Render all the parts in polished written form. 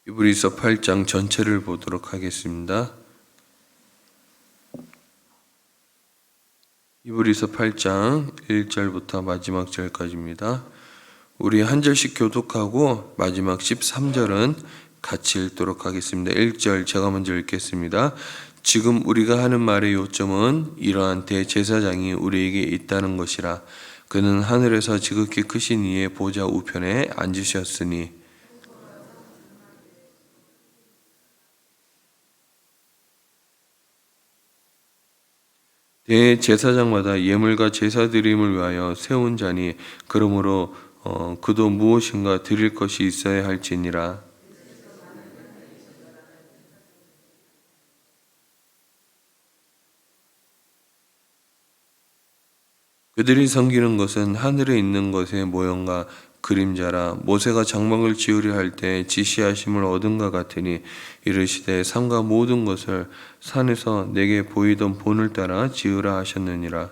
히브리서 8장 전체를 보도록 하겠습니다. 히브리서 8장 1절부터 마지막 절까지입니다. 우리 한 절씩 교독하고 마지막 13절은 같이 읽도록 하겠습니다. 1절 제가 먼저 읽겠습니다. 지금 우리가 하는 말의 요점은 이러한 대제사장이 우리에게 있다는 것이라. 그는 하늘에서 지극히 크신 이의 보좌 우편에 앉으셨으니 대제사장마다 예물과 제사드림을 위하여 세운 자니 그러므로 그도 무엇인가 드릴 것이 있어야 할지니라. 그들이 섬기는 것은 하늘에 있는 것의 모형과 그림자라. 모세가 장막을 지으려 할 때 지시하심을 얻은가 같으니 이르시되 삼가 모든 것을 산에서 내게 보이던 본을 따라 지으라 하셨느니라.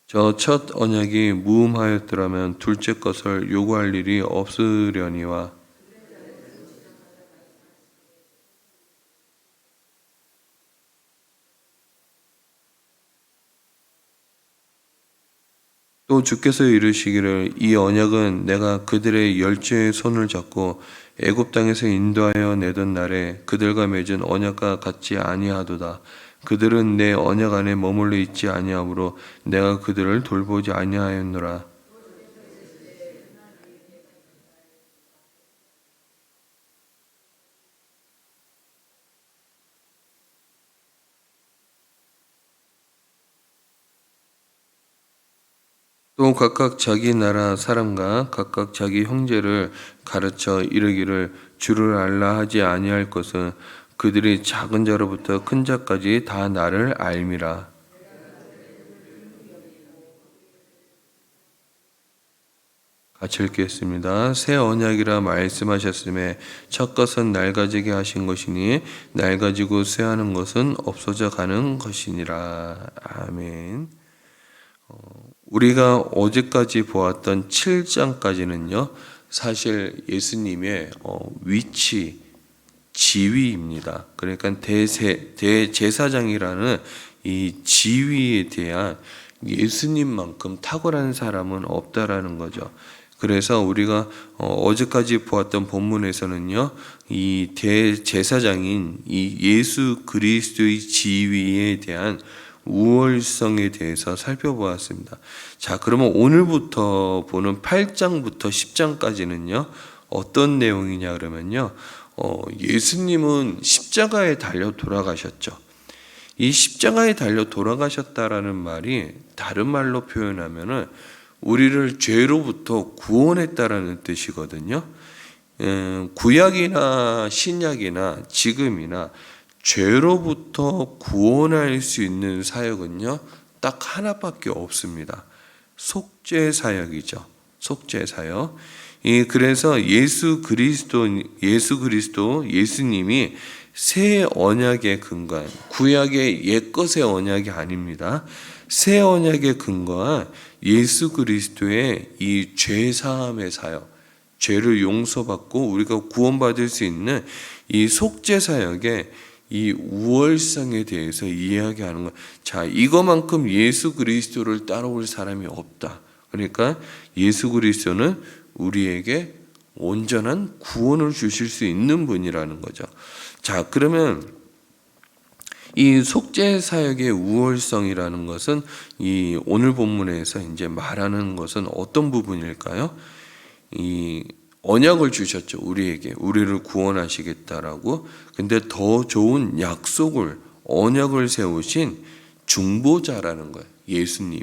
저 첫 언약이 무음하였더라면 둘째 것을 요구할 일이 없으려니와 또 주께서 이르시기를 이 언약은 내가 그들의 열조의 손을 잡고 애굽 땅에서 인도하여 내던 날에 그들과 맺은 언약과 같지 아니하도다. 그들은 내 언약 안에 머물러 있지 아니하므로 내가 그들을 돌보지 아니하였노라. 또 각각 자기 나라 사람과 각각 자기 형제를 가르쳐 이르기를 주를 알라 하지 아니할 것은 그들이 작은 자로부터 큰 자까지 다 나를 알미라. 같이 읽겠습니다. 새 언약이라 말씀하셨음에 첫 것은 낡아지게 하신 것이니 낡아지고 쇠하는 것은 없어져 가는 것이니라. 아멘. 우리가 어제까지 보았던 7장까지는요, 사실 예수님의 위치, 지위입니다. 그러니까 대제사장이라는 이 지위에 대한 예수님만큼 탁월한 사람은 없다라는 거죠. 그래서 우리가 어제까지 보았던 본문에서는요, 이 대제사장인 이 예수 그리스도의 지위에 대한 우월성에 대해서 살펴보았습니다. 자, 그러면 오늘부터 보는 8장부터 10장까지는요, 어떤 내용이냐 그러면요, 예수님은 십자가에 달려 돌아가셨죠. 이 십자가에 달려 돌아가셨다라는 말이 다른 말로 표현하면은 우리를 죄로부터 구원했다라는 뜻이거든요. 구약이나 신약이나 지금이나 죄로부터 구원할 수 있는 사역은요, 딱 하나밖에 없습니다. 속죄 사역이죠. 속죄 사역. 그래서 예수님이 새 언약의 근거한, 구약의 옛것의 언약이 아닙니다. 새 언약의 근거한 예수 그리스도의 이 죄사함의 사역, 죄를 용서받고 우리가 구원받을 수 있는 이 속죄 사역의 이 우월성에 대해서 이야기하는 것. 자, 이거만큼 예수 그리스도를 따라올 사람이 없다. 그러니까 예수 그리스도는 우리에게 온전한 구원을 주실 수 있는 분이라는 거죠. 자, 그러면 이 속죄 사역의 우월성이라는 것은 이 오늘 본문에서 이제 말하는 것은 어떤 부분일까요? 이 언약을 주셨죠. 우리에게. 우리를 구원하시겠다라고. 근데 더 좋은 약속을, 언약을 세우신 중보자라는 거예요. 예수님이.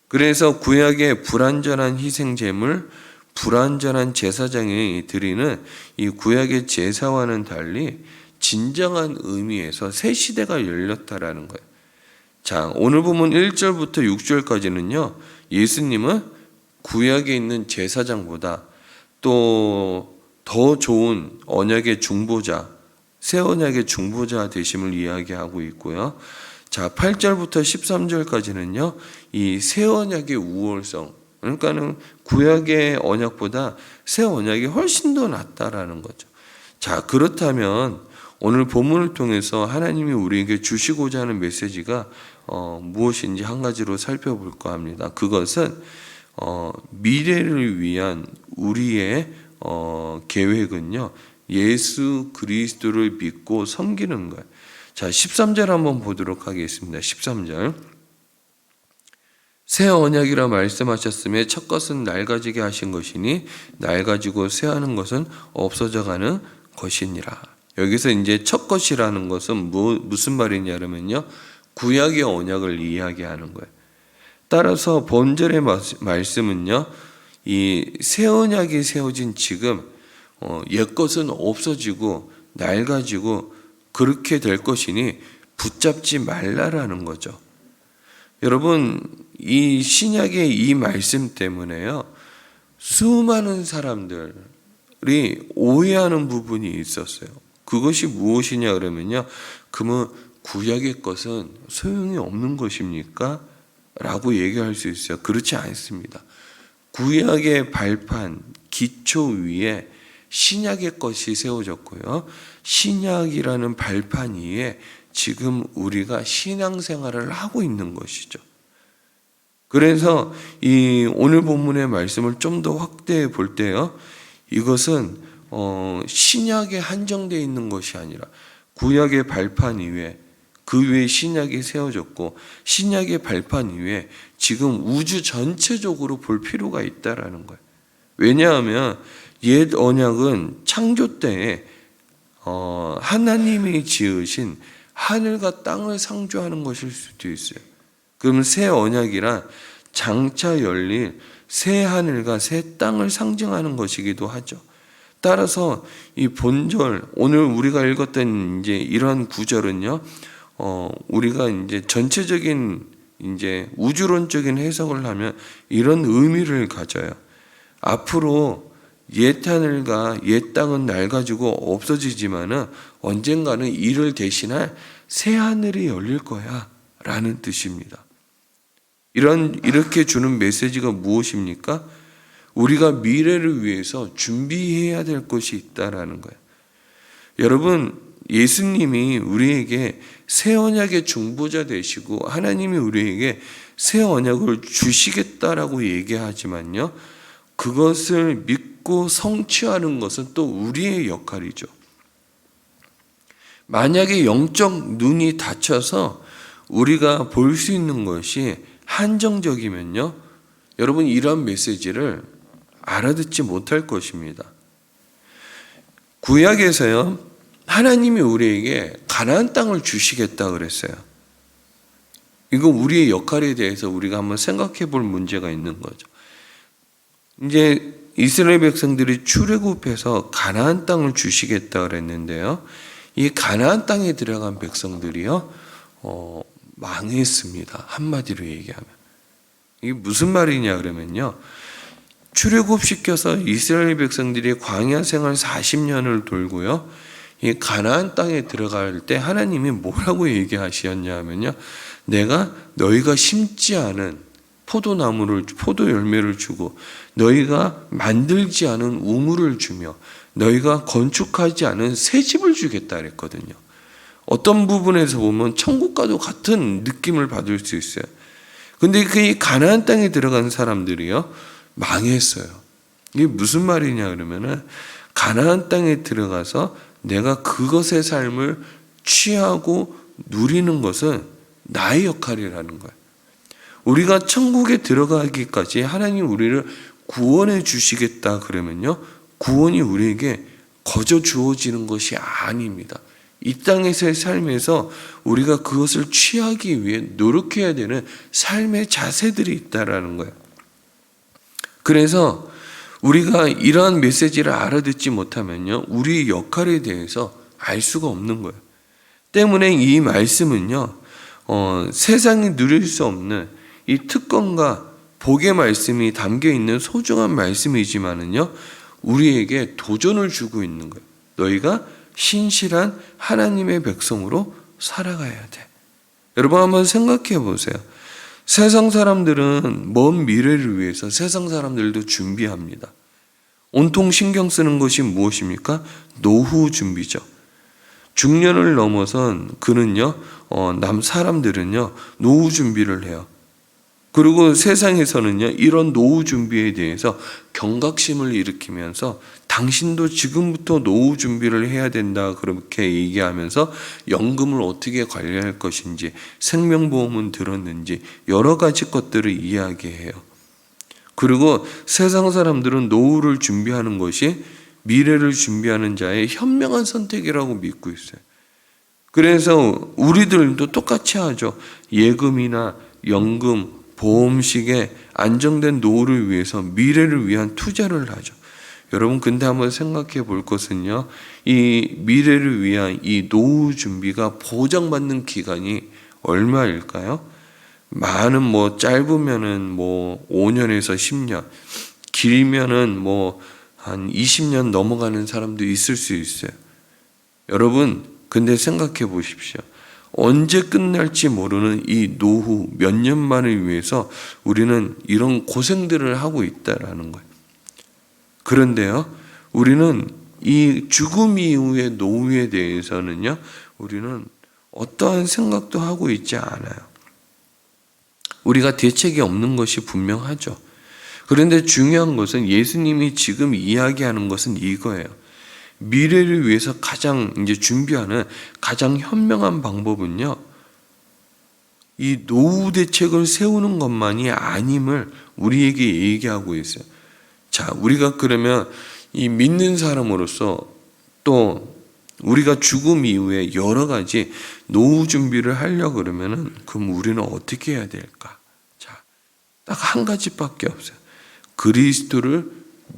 그래서 구약의 불완전한 희생제물, 불완전한 제사장이 드리는 이 구약의 제사와는 달리 진정한 의미에서 새 시대가 열렸다라는 거예요. 자, 오늘 보면 1절부터 6절까지는요, 예수님은 구약에 있는 제사장보다 또 더 좋은 언약의 중보자, 새 언약의 중보자 되심을 이야기하고 있고요. 자, 8절부터 13절까지는요. 이 새 언약의 우월성, 그러니까는 구약의 언약보다 새 언약이 훨씬 더 낫다라는 거죠. 자, 그렇다면 오늘 본문을 통해서 하나님이 우리에게 주시고자 하는 메시지가 무엇인지 한 가지로 살펴볼까 합니다. 그것은 미래를 위한 우리의 계획은요, 예수 그리스도를 믿고 섬기는 거예요. 자, 13절 한번 보도록 하겠습니다. 13절. 새 언약이라 말씀하셨음에 첫 것은 낡아지게 하신 것이니 낡아지고 쇠하는 것은 없어져 가는 것이니라. 여기서 이제 첫 것이라는 것은 무슨 말이냐면요, 구약의 언약을 이야기하는 거예요. 따라서 본절의 말씀은요, 이 새 언약이 세워진 지금 옛 것은 없어지고 낡아지고 그렇게 될 것이니 붙잡지 말라라는 거죠. 여러분, 이 신약의 이 말씀 때문에요, 수많은 사람들이 오해하는 부분이 있었어요. 그것이 무엇이냐 그러면요, 그러면 구약의 것은 소용이 없는 것입니까? 라고 얘기할 수 있어요. 그렇지 않습니다. 구약의 발판, 기초 위에 신약의 것이 세워졌고요, 신약이라는 발판 위에 지금 우리가 신앙생활을 하고 있는 것이죠. 그래서 이 오늘 본문의 말씀을 좀 더 확대해 볼 때요, 이것은 신약에 한정되어 있는 것이 아니라 구약의 발판 위에, 그 위에 신약이 세워졌고 신약의 발판 위에 지금 우주 전체적으로 볼 필요가 있다라는 거예요. 왜냐하면 옛 언약은 창조 때에 하나님이 지으신 하늘과 땅을 상주하는 것일 수도 있어요. 그럼 새 언약이란 장차 열릴 새 하늘과 새 땅을 상징하는 것이기도 하죠. 따라서 이 본절, 오늘 우리가 읽었던 이제 이러한 구절은요, 우리가 이제 전체적인 이제 우주론적인 해석을 하면 이런 의미를 가져요. 앞으로 옛 하늘과 옛 땅은 낡아지고 없어지지만은 언젠가는 이를 대신할 새 하늘이 열릴 거야 라는 뜻입니다. 이렇게 주는 메시지가 무엇입니까? 우리가 미래를 위해서 준비해야 될 것이 있다라는 거예요. 여러분, 예수님이 우리에게 새 언약의 중보자 되시고 하나님이 우리에게 새 언약을 주시겠다라고 얘기하지만요, 그것을 믿고 성취하는 것은 또 우리의 역할이죠. 만약에 영적 눈이 닫혀서 우리가 볼 수 있는 것이 한정적이면요, 여러분, 이런 메시지를 알아듣지 못할 것입니다. 구약에서요, 하나님이 우리에게 가나안 땅을 주시겠다 그랬어요. 이거 우리의 역할에 대해서 우리가 한번 생각해 볼 문제가 있는 거죠. 이제 이스라엘 백성들이 출애굽해서 가나안 땅을 주시겠다 그랬는데요, 이 가나안 땅에 들어간 백성들이요, 망했습니다. 한마디로 얘기하면. 이게 무슨 말이냐 그러면요, 출애굽시켜서 이스라엘 백성들이 광야 생활 40년을 돌고요, 이 가나안 땅에 들어갈 때 하나님이 뭐라고 얘기하셨냐 하면요, 내가 너희가 심지 않은 포도 열매를 주고 너희가 만들지 않은 우물을 주며 너희가 건축하지 않은 새 집을 주겠다 그랬거든요. 어떤 부분에서 보면 천국과도 같은 느낌을 받을 수 있어요. 근데 그 가나안 땅에 들어간 사람들이요, 망했어요. 이게 무슨 말이냐 그러면은, 가나안 땅에 들어가서 내가 그것의 삶을 취하고 누리는 것은 나의 역할이라는 거예요. 우리가 천국에 들어가기까지 하나님 우리를 구원해 주시겠다 그러면요, 구원이 우리에게 거저 주어지는 것이 아닙니다. 이 땅에서의 삶에서 우리가 그것을 취하기 위해 노력해야 되는 삶의 자세들이 있다라는 거예요. 그래서 우리가 이러한 메시지를 알아듣지 못하면요, 우리의 역할에 대해서 알 수가 없는 거예요. 때문에 이 말씀은요, 세상이 누릴 수 없는 이 특권과 복의 말씀이 담겨 있는 소중한 말씀이지만은요, 우리에게 도전을 주고 있는 거예요. 너희가 신실한 하나님의 백성으로 살아가야 돼. 여러분 한번 생각해 보세요. 세상 사람들은 먼 미래를 위해서 세상 사람들도 준비합니다. 온통 신경 쓰는 것이 무엇입니까? 노후 준비죠. 중년을 넘어선 그는요, 남 사람들은요, 노후 준비를 해요. 그리고 세상에서는요, 이런 노후 준비에 대해서 경각심을 일으키면서 당신도 지금부터 노후 준비를 해야 된다, 그렇게 얘기하면서 연금을 어떻게 관리할 것인지, 생명보험은 들었는지, 여러 가지 것들을 이야기해요. 그리고 세상 사람들은 노후를 준비하는 것이 미래를 준비하는 자의 현명한 선택이라고 믿고 있어요. 그래서 우리들도 똑같이 하죠. 예금이나 연금, 보험식에 안정된 노후를 위해서 미래를 위한 투자를 하죠. 여러분 근데 한번 생각해 볼 것은요, 이 미래를 위한 이 노후 준비가 보장받는 기간이 얼마일까요? 많은 짧으면은 5년에서 10년, 길면은 한 20년 넘어가는 사람도 있을 수 있어요. 여러분 근데 생각해 보십시오. 언제 끝날지 모르는 이 노후 몇 년만을 위해서 우리는 이런 고생들을 하고 있다라는 거예요. 그런데요, 우리는 이 죽음 이후의 노후에 대해서는요, 우리는 어떠한 생각도 하고 있지 않아요. 우리가 대책이 없는 것이 분명하죠. 그런데 중요한 것은 예수님이 지금 이야기하는 것은 이거예요. 미래를 위해서 가장 준비하는 가장 현명한 방법은요, 이 노후 대책을 세우는 것만이 아님을 우리에게 얘기하고 있어요. 자, 우리가 그러면 이 믿는 사람으로서 또 우리가 죽음 이후에 여러 가지 노후 준비를 하려고 그러면은 그럼 우리는 어떻게 해야 될까? 자, 딱 한 가지밖에 없어요. 그리스도를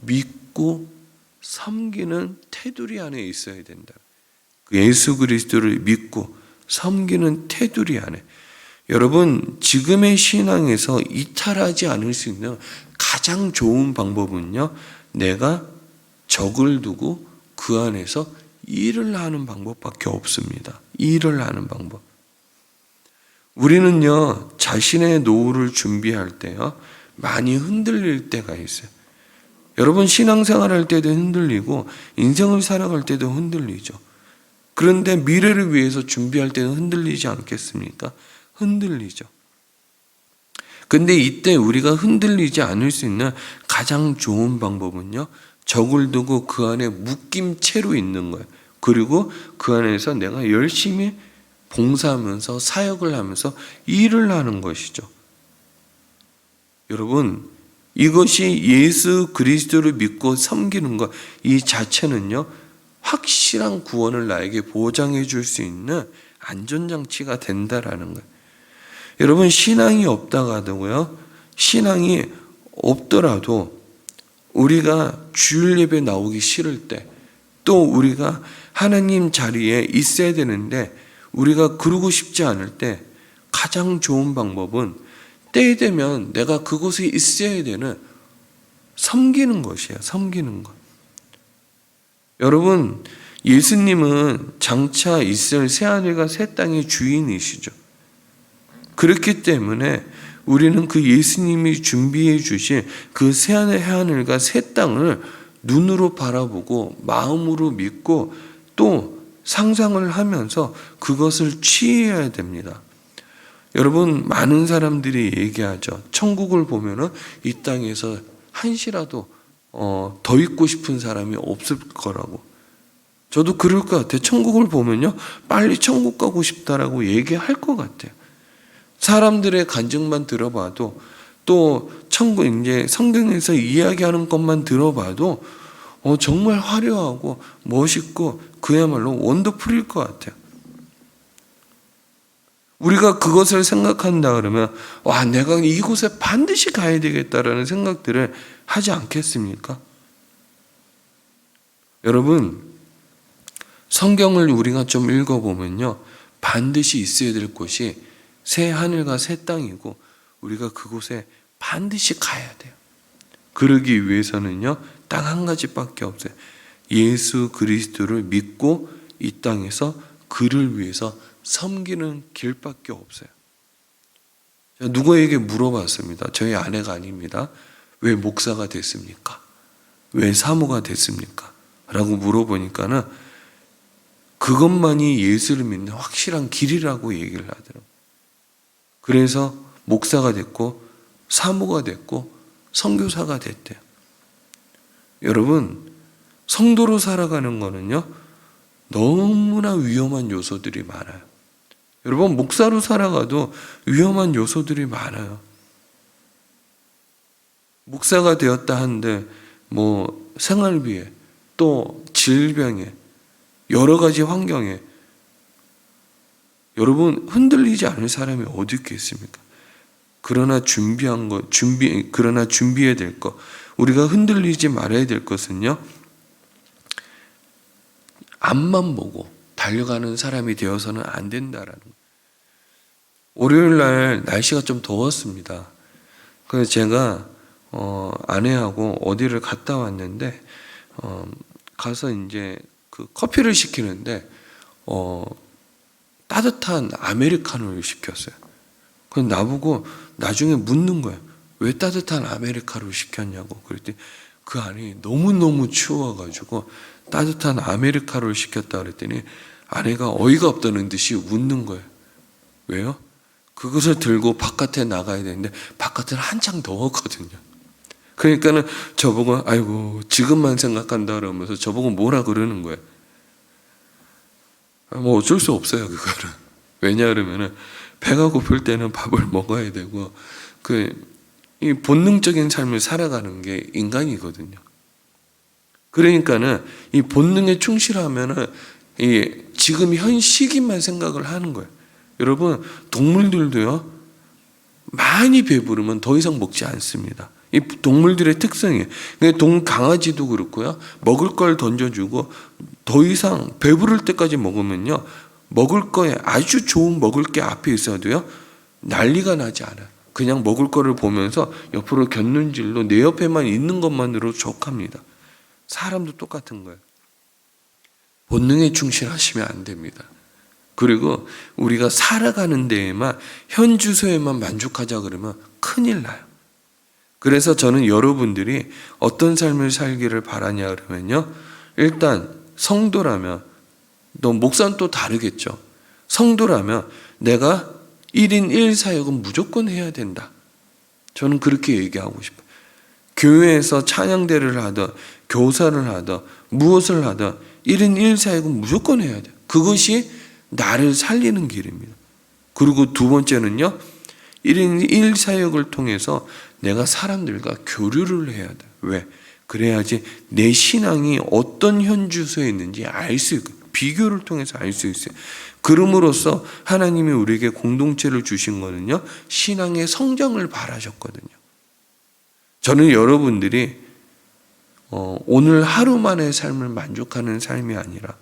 믿고 섬기는 테두리 안에 있어야 된다. 예수 그리스도를 믿고 섬기는 테두리 안에. 여러분 지금의 신앙에서 이탈하지 않을 수 있는 가장 좋은 방법은요, 내가 적을 두고 그 안에서 일을 하는 방법밖에 없습니다. 일을 하는 방법. 우리는요, 자신의 노후를 준비할 때요, 많이 흔들릴 때가 있어요. 여러분 신앙생활 할 때도 흔들리고 인생을 살아갈 때도 흔들리죠. 그런데 미래를 위해서 준비할 때는 흔들리지 않겠습니까? 흔들리죠. 근데 이때 우리가 흔들리지 않을 수 있는 가장 좋은 방법은요, 적을 두고 그 안에 묶임 채로 있는 거예요. 그리고 그 안에서 내가 열심히 봉사하면서 사역을 하면서 일을 하는 것이죠. 여러분 이것이 예수 그리스도를 믿고 섬기는 것, 이 자체는요, 확실한 구원을 나에게 보장해 줄 수 있는 안전장치가 된다라는 거예요. 여러분 신앙이 없다가도요, 신앙이 없더라도 우리가 주일 예배 나오기 싫을 때, 또 우리가 하나님 자리에 있어야 되는데 우리가 그러고 싶지 않을 때 가장 좋은 방법은 때에 되면 내가 그곳에 있어야 되는 섬기는 것이에요. 섬기는 것. 여러분 예수님은 장차 있을 새하늘과 새 땅의 주인이시죠. 그렇기 때문에 우리는 그 예수님이 준비해 주신 그 새하늘과 새 땅을 눈으로 바라보고 마음으로 믿고 또 상상을 하면서 그것을 취해야 됩니다. 여러분 많은 사람들이 얘기하죠. 천국을 보면은 이 땅에서 한시라도 더 있고 싶은 사람이 없을 거라고. 저도 그럴 것 같아요. 천국을 보면요, 빨리 천국 가고 싶다라고 얘기할 것 같아요. 사람들의 간증만 들어봐도, 또 천국 이제 성경에서 이야기하는 것만 들어봐도 정말 화려하고 멋있고 그야말로 원더풀일 것 같아요. 우리가 그것을 생각한다 그러면 와, 내가 이곳에 반드시 가야 되겠다라는 생각들을 하지 않겠습니까? 여러분 성경을 우리가 좀 읽어보면요, 반드시 있어야 될 곳이 새 하늘과 새 땅이고 우리가 그곳에 반드시 가야 돼요. 그러기 위해서는요, 딱 한 가지밖에 없어요. 예수 그리스도를 믿고 이 땅에서 그를 위해서 섬기는 길밖에 없어요. 제가 누구에게 물어봤습니다. 저희 아내가 아닙니다. 왜 목사가 됐습니까? 왜 사모가 됐습니까? 라고 물어보니까는 그것만이 예수를 믿는 확실한 길이라고 얘기를 하더라고요. 그래서 목사가 됐고 사모가 됐고 선교사가 됐대요. 여러분, 성도로 살아가는 거는요, 너무나 위험한 요소들이 많아요. 여러분, 목사로 살아가도 위험한 요소들이 많아요. 목사가 되었다 한들 생활비에 또 질병에 여러 가지 환경에 여러분 흔들리지 않을 사람이 어디 있겠습니까? 그러나 준비해야 될 것, 우리가 흔들리지 말아야 될 것은요, 앞만 보고 달려가는 사람이 되어서는 안 된다라는 거예요. 월요일 날 날씨가 좀 더웠습니다. 그래서 제가 아내하고 어디를 갔다 왔는데 가서 이제 그 커피를 시키는데 따뜻한 아메리카노를 시켰어요. 그래서 나보고 나중에 묻는 거예요. 왜 따뜻한 아메리카노를 시켰냐고. 그랬더니 그 안이 너무너무 추워가지고 따뜻한 아메리카노를 시켰다 그랬더니 아내가 어이가 없다는 듯이 웃는 거예요. 왜요? 그것을 들고 바깥에 나가야 되는데 바깥은 한창 더웠거든요. 그러니까는 저보고 아이고 지금만 생각한다 그러면서 저보고 뭐라 그러는 거예요. 어쩔 수 없어요, 그거는. 왜냐 그러면은 배가 고플 때는 밥을 먹어야 되고 이 본능적인 삶을 살아가는 게 인간이거든요. 그러니까는 이 본능에 충실하면은 지금 현 시기만 생각을 하는 거예요. 여러분, 동물들도요, 많이 배부르면 더 이상 먹지 않습니다. 이 동물들의 특성이에요. 강아지도 그렇고요, 먹을 걸 던져주고 더 이상 배부를 때까지 먹으면요, 먹을 거에 아주 좋은 먹을 게 앞에 있어도요, 난리가 나지 않아요. 그냥 먹을 거를 보면서 옆으로 곁눈질로 내 옆에만 있는 것만으로 족합니다. 사람도 똑같은 거예요. 본능에 충실하시면 안 됩니다. 그리고 우리가 살아가는 데에만, 현 주소에만 만족하자 그러면 큰일 나요. 그래서 저는 여러분들이 어떤 삶을 살기를 바라냐 그러면요, 일단 성도라면, 목사는 또 다르겠죠. 성도라면 내가 1인 1사역은 무조건 해야 된다. 저는 그렇게 얘기하고 싶어요. 교회에서 찬양대를 하든 교사를 하든 무엇을 하든 1인 1사역은 무조건 해야 돼요. 그것이 나를 살리는 길입니다. 그리고 두 번째는요, 1인 1사역을 통해서 내가 사람들과 교류를 해야 돼. 왜? 그래야지 내 신앙이 어떤 현주소에 있는지 알 수 있고, 비교를 통해서 알 수 있어요. 그럼으로써 하나님이 우리에게 공동체를 주신 거는요, 신앙의 성장을 바라셨거든요. 저는 여러분들이 오늘 하루만의 삶을 만족하는 삶이 아니라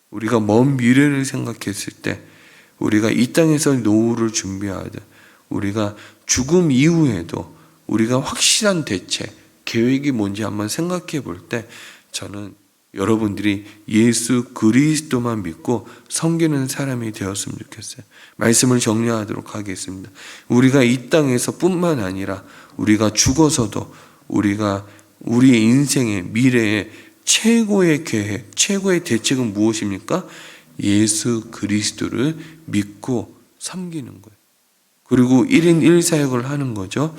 우리가 먼 미래를 생각했을 때, 우리가 이 땅에서 노후를 준비하듯 우리가 죽음 이후에도 우리가 확실한 대책, 계획이 뭔지 한번 생각해 볼 때, 저는 여러분들이 예수 그리스도만 믿고 섬기는 사람이 되었으면 좋겠어요. 말씀을 정리하도록 하겠습니다. 우리가 이 땅에서 뿐만 아니라 우리가 죽어서도 우리가 우리의 인생의 미래의 최고의 계획, 최고의 대책은 무엇입니까? 예수 그리스도를 믿고 섬기는 거예요. 그리고 1인 1사역을 하는 거죠.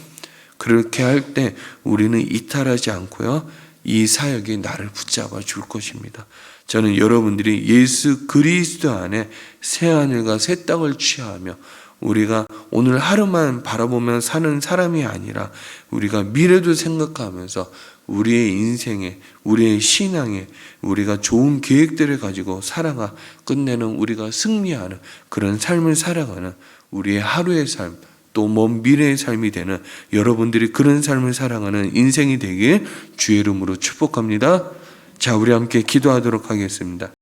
그렇게 할 때 우리는 이탈하지 않고요, 이 사역이 나를 붙잡아 줄 것입니다. 저는 여러분들이 예수 그리스도 안에 새하늘과 새 땅을 취하며 우리가 오늘 하루만 바라보며 사는 사람이 아니라 우리가 미래도 생각하면서 우리의 인생에, 우리의 신앙에 우리가 좋은 계획들을 가지고 살아가 끝내는, 우리가 승리하는 그런 삶을 살아가는 우리의 하루의 삶, 또 먼 미래의 삶이 되는 여러분들이 그런 삶을 살아가는 인생이 되길 주의 이름으로 축복합니다. 자, 우리 함께 기도하도록 하겠습니다.